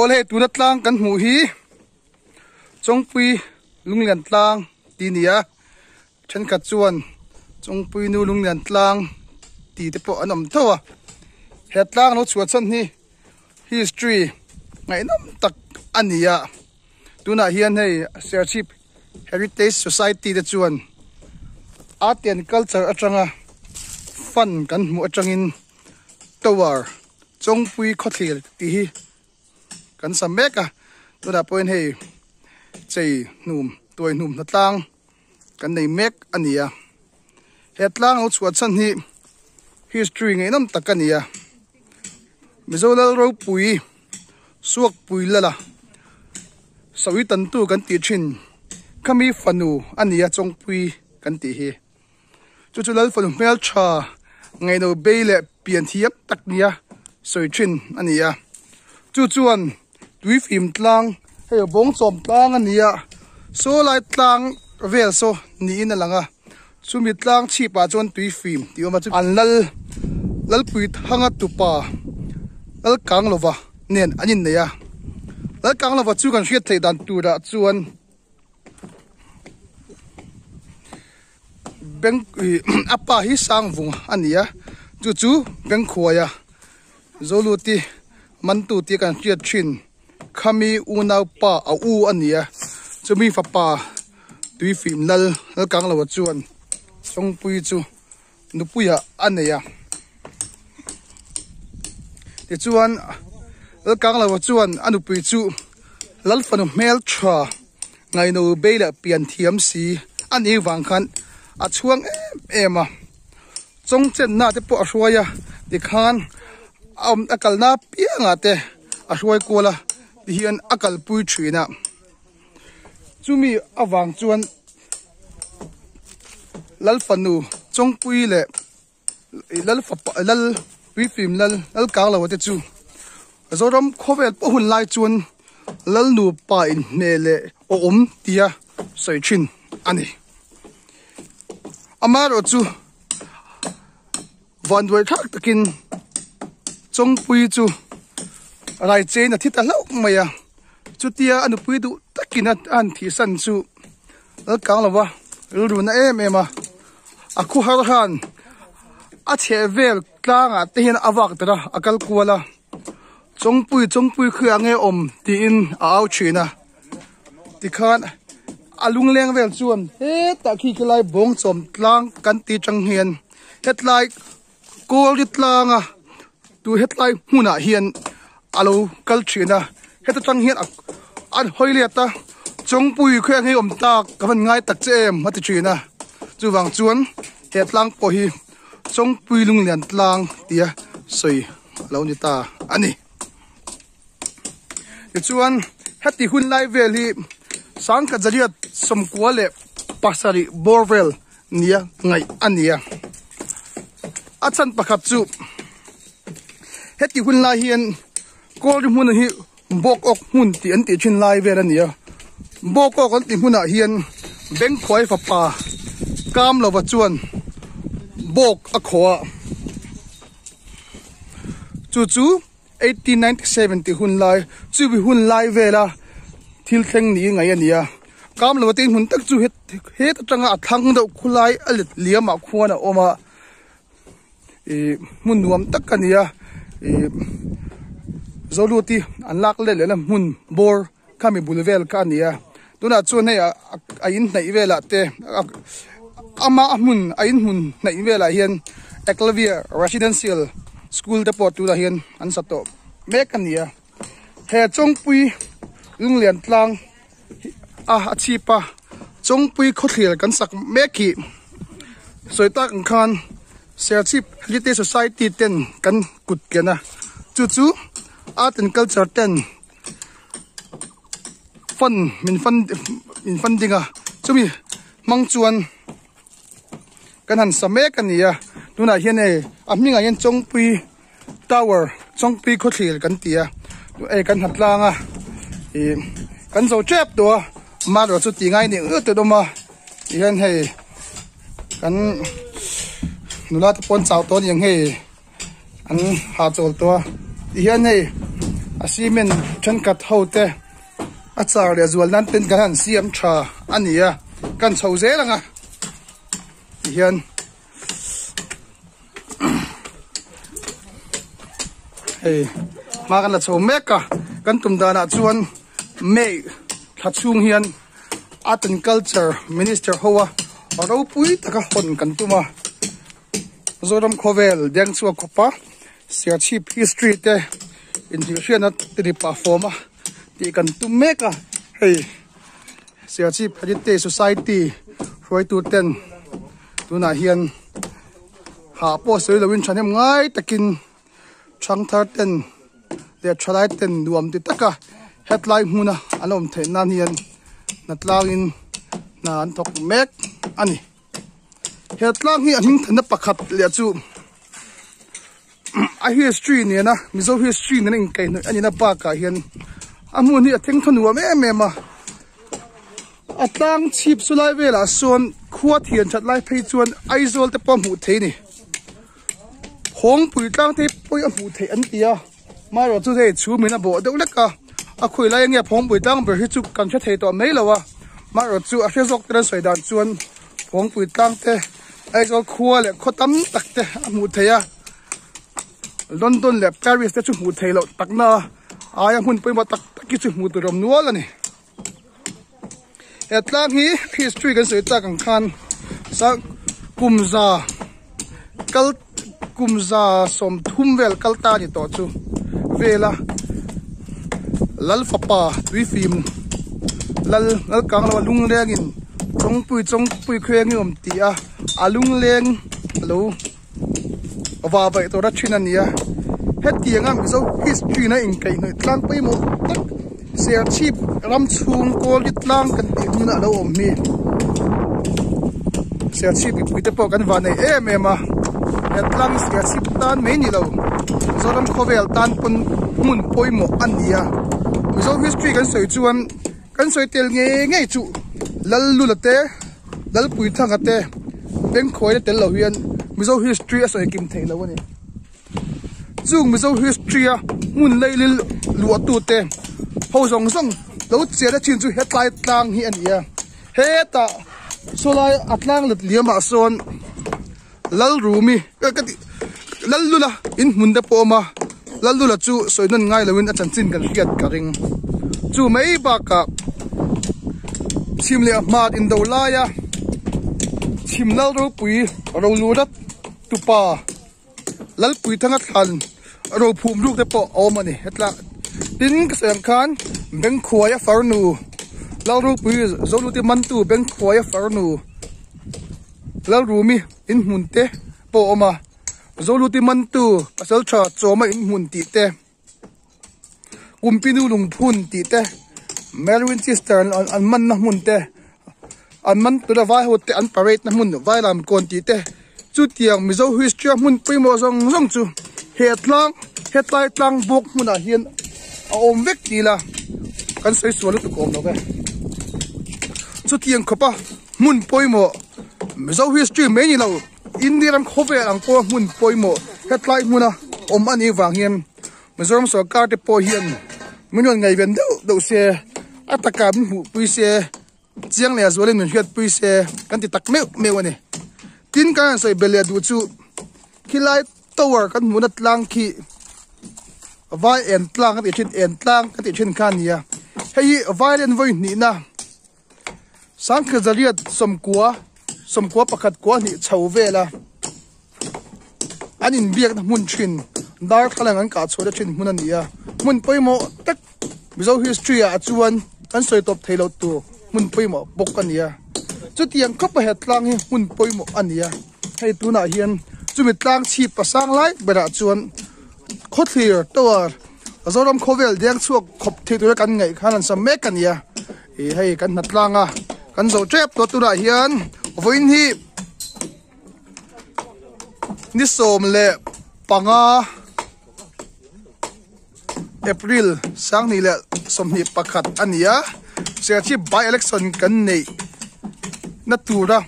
ole tu na tlang kan mu hi Chawngpui lunglian tlang ti nia then khat chuan Chawngpui nu lunglian tlang ti te po anom thawa he tlang no chuan chan hi history Ngaihnawm tak ania tuna hian hei Serchip Heritage Society te chuan art and culture atanga fun kan mu atangin tower Chawngpui Khawthlir ti hi kan sameka tuna point hei chei num toy num na tlang kan nei mek ania he tlang no chuan chan hi history Ngaihnawm tak ania mizolal ro pui suak pui lala sawi tan tu kan ti thin khami fanu ania Chawngpui kan ti hi chuchulal fanu mel tha ngaino beile pian thiam tak nia soi thin ania chuchuan tui fim tlang hei bong chom tlang ania so lai tlang vel so ni in alanga chumi tlang chi pa chon tui fim ti oma chu an lal pui thanga tupa lal kang lova nen anin ne ya lal kang lova chu kan hriat thei dan tu da chuan beng apa hi sang vung ania chu beng khuaya zoluti mantu ti kan hriat thin khami unau pa a u ania chumi fa pa tui fim lal kang lova chuan Chawngpui chu nupuya aneya ti chuan kang lawa chuan anupui chu lalfanu mel tha ngaino beila pian thiam si ani wang khan a chuang ema chongchen na te po ahruaya ti khan akal na pianga te ahruai kola ti hian akal pui thina chumi awang chuan lalfanu Chawngpui le lal wi film lal kang lawa te chu zoram khovel po hun lai chuan lal nu pa in mele o tia soi thin ani amaro chu van doi thak takin Chawngpui chu rai che na thita lau maya chu tia anupui du takina an thi san chu lal kang lawa ru na ema aku har han a che vel tlanga te hin awak tara akal kuala Chawngpui khyange om ti in au china ti khan alung leng vel chuan he ta khi klai bong chom tlang kan ti tang hian hetlai kol ri tlanga tu hetlai huna hian alo kal china heta tang hian an hoile ta Chawngpui khyange om ta kavan ngai tak chem mati china chuwang chuan he tlang po hi Chawngpui lunglian tlang tia soi lo ni ta ani chuan hati hun lai vel hi sang ka jariat somkwa le pasari borvel nia ngai ania achan pakhat chu heti hun lai hian kol ri mun hi bok ok mun ti an ti thin lai vel ania bok ok an ti huna hian beng khoi fa pa kam lo wa chuan bok a khoa chu 1897 ti hun lai chu bi hun lai vela thil thleng ni ngai ania kam lo tin hun tak chu het atanga athang do khulai alit liama khuana oma mun nuam tak kania zoluti anlak le le mun bor kami bulvel kania tuna chu nei a in nei vela te ama mun a in mun nei vela hian Khawthlir residential school te pot tu la hian an sato mekania he Chawngpui lunglian tlang a chipa Chawngpui Khawthlir kan sak meki soitak khan Serchip Heritage Society ten kan kut kena chu art and culture ten min fun dinga chumi mangchuan kan han samek ania tuna hian aminga hian Chawngpui tower Chawngpui Khawthlir kan tia kan hatlanga kan zo chep to ma ro chu ti ngai ni te doma hian hei kan nula to pon chau ton yang hei an ha chol to hian hei asimen chan kat hote achar le zual nan ten kan siam tha ania kan chho ze langa hian hey ma kan la chho meka kan tum dana chuan me thachung hian art and culture minister hoa ro pui taka hon kan tuma zoram khovel deng chu khopa sia chief history te in hian at the performa ti kan tum meka hey sia chief heritage society roi tu ten tuna hian ha po soi lawin thanem ngai takin Chawngthlir ten le thalai ten duam ti taka headline huna alom the nan hian natlangin na an thok mek ani headline hi aning thana pakhat le chu a history ne na mizo history ne in kai ani na pa ka hian amun hi atheng thonu me ma atlang chip sulai vela son khuat hian chat lai phei chuan aizol te pom hu the ni Khawngpui tlang te poi a hu the an tia ma ro chu the chu mina bo de leka a khoi lai nge Khawngpui tlang ber hi chu kan che the to mai lawa ma ro chu a hrezok tran soi dan chuan Khawngpui tlang te aizol khua le khotam tak te a hu the ya London le Paris te chu hu the lo takna aya hun poi ma tak ki chu hu tu rom nual ani etlang hi history kan soi ta kan khan sa kumza som thumvel kalta ni to chu vela lal fapa tui fim lal kang lo lung leng in chongpui khweng om ti a alung leng lo wa bai to ra thina nia hetianga mizo history na in kai noi tlang pai mo tak ser chip ram chung kol itlang kan ti na lo om mi ser chip pi te po kan va nei em a etlang ser chip tan me ni lo zoram khovel tan pun mun poimo ania mizo history kan soi chuan kan soi tel nge chu lal lulate dal pui thangate beng khoi tel lo hian mizo history asoi kim thei lo ni chung mizo history a mun leilil lu tu te ho zong zong lo che da chin chu headline tlang hi ania heta solai atlang lut liama son lal rumi lal lula in munda poma lal lula chu soinon ngai lawin a chanchin kan hiat karing chu mai ba ka chimle mat in dolaya chimlal ro pui ro lurat tupa lal pui thangat khan ro phum ruk te po omani hetla tin ka sang khan beng khuaya farnu lal ro pui zolu te man tu beng khuaya farnu lal rumi in munte po oma zolu te man tu pasal tha choma in mun ti te kumpinu lung phun ti te Melwin sister an man na mun te an man tu la vai hote an parade na mun vai lam kon ti te chu tiang mizo history mun primo zong zong chu headline tlang book mun a hian a om vek ti la kan sei sualu tu kom lo ve chu tiang khopa mun poimo mizo history me ni lo indiram khove ang po mun poimo headline muna om ani wang hian mizoram sarkar te po hian mun ngai ven do se ataka hu pui se chiang le azole nun hiat pui se kan ti tak me wani tin kan sai bele du chu khilai tower kan munat lang khi vai en tlang kan ti chin en tlang kan ti chin khan nia hei violent voi ni na sang khazaliat somkwa pakhat kwa ni chho vela anin biak na mun chin dar khalang an ka choda chin mun ania mun poimo tak mizo history a chuan kan soi top thailo tu mun poimo bok ania chutiang khop het tlang hi mun poimo ania hei tuna hian chumi tlang chi pasang lai bera chuan Khawthlir tower azoram khovel deng chuak khop thei tu kan ngai khanan sam mek ania e hei kan natlanga kan zo trap to tura hian voin hi ni som le panga April sang ni le som ni pakhat ania se chi by election kan nei natura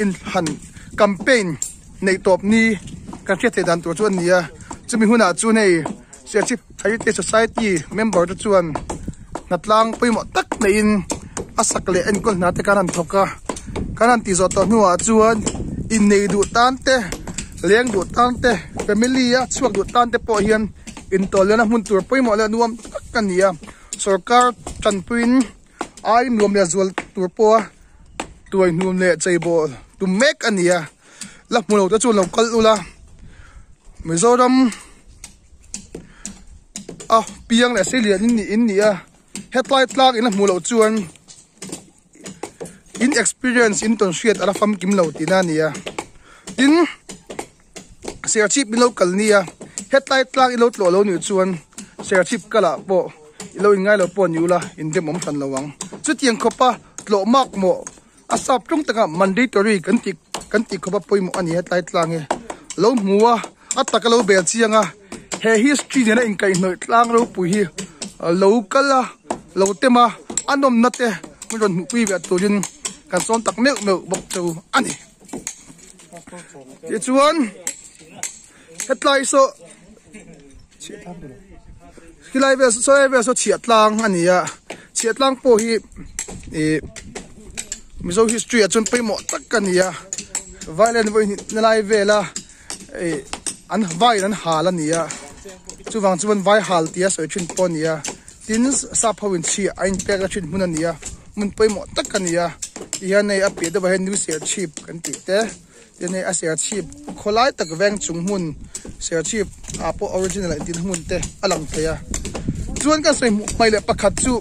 in han campaign nei top ni kan che te dan to chuan nia chumi huna chu nei se chi Heritage Society member to chuan natlang pui mo tak na in asakle en kol na te kanan thoka kanan ti zo to nuwa chuan in nei du tan te leng du tan te family a chuak du tan te po hian in tolena mun tur pui mo la nuam tak kania sarkar Chawngpuin ai nuam le zual tur po tuai nuam le chaibol to make ania la mulo ta chu local ula Mizoram piang le selia in nia headlight lag in mulo chuan in experience in ton shit ara fam kim lo tina nia in share chip local nia headlight lag in lo ni chuan share chip kala po ilo ingai lo pon yula in dem om tan lawang chu tiang khopa lo mak mo asap tung taka mandatory kan ti khopa poimo ani headlight lag e lo muwa atakalo bel chianga he history ne in kai noi tlang ro pu hi local lo tema anom nate mun pu be turin kan son tak mek bok tu ani ye chuan headlight so hilai be so chiatlang ania chiatlang po hi mizo history a chun poimo tak kania violent voi nalai vela an vai an halania chuwang chuan vai hal tia soi thin ponia tin sa phawin chi ain pek a thin munania mun poimo takania ia nei a pe da ba new share chip kan ti te ia nei a share chip kholai tak veng chung mun share chip apo original tin mun te alang thaya chuan ka soi mai le pakhat chu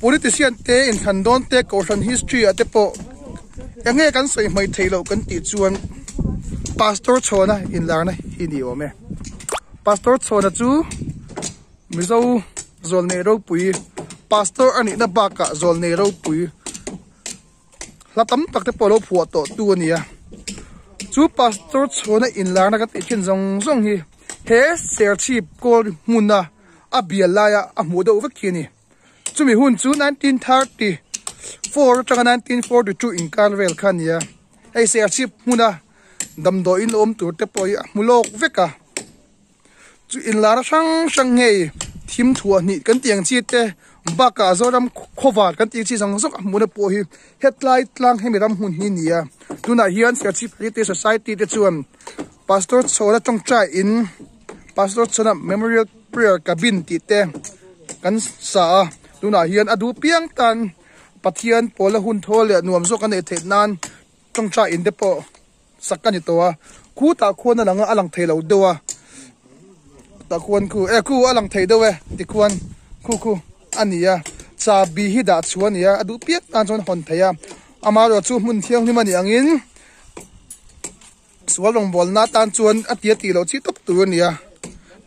politician te in thandon te caution history ate po enge kan soi mai thailo kan ti chuan pastor chona in larna hini ome pastor chona chu mizo zol ne ro pui pastor ani na baka zol ne ro pui latam takte polo phuato tu ania chu pastor chona in larna ka ti chin zong hi he ser chip kol munna abialaya amudo vakini chumi hun chu 1934 changa 1942 in Carvel khania hey ser chip muna damdo in om tur te poi mulok veka chu in lara sang ngei thim thua ni kan tiang chi te baka zoram khowat kan ti chi sang sok muna po hi headlight lang hemiram hun hi nia tuna hian Chip Heritage Society te chuan pastor chora tongcha in pastor chona memorial prayer cabin ti te kan sa tuna hian adu piang tan pathian pola hun thole nuam zo kan e the nan tongcha in de po sakani towa ku ta khona langa alang theilo dewa ta khon ku alang thei dewe ti khon ku ania cha bi hi da chuania adu piak tan chon hon theya amaro chu mun thiang ni mani angin swalong bol na tan chuan atia ti lo chi top tu ania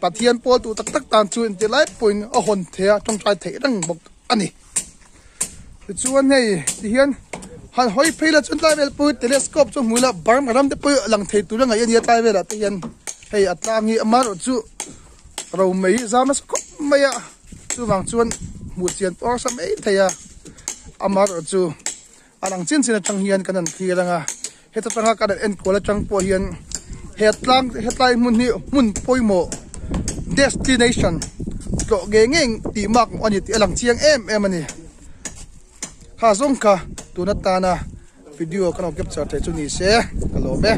pathian pol tu tak tan chu in ti lai point a hon thea tong trai thei rang bok ani chuan hei ti hian han hoi phela chun lai vel pu telescope chu mula bar maram te pu lang thei tu ranga yan ya tai vela te yan hei atlangi amaro chu ro mei zama ko maya chu wang chuan mu chian por sam ei theya amaro chu alang chin chin atang hian kanan thiranga heta tanga kan en kola chang po hian hetlang mun ni mun poimo destination to gengeng ti mak ani ti alang chiang em ani ha zong ka tunatana video kan capture te chu ni se kalo be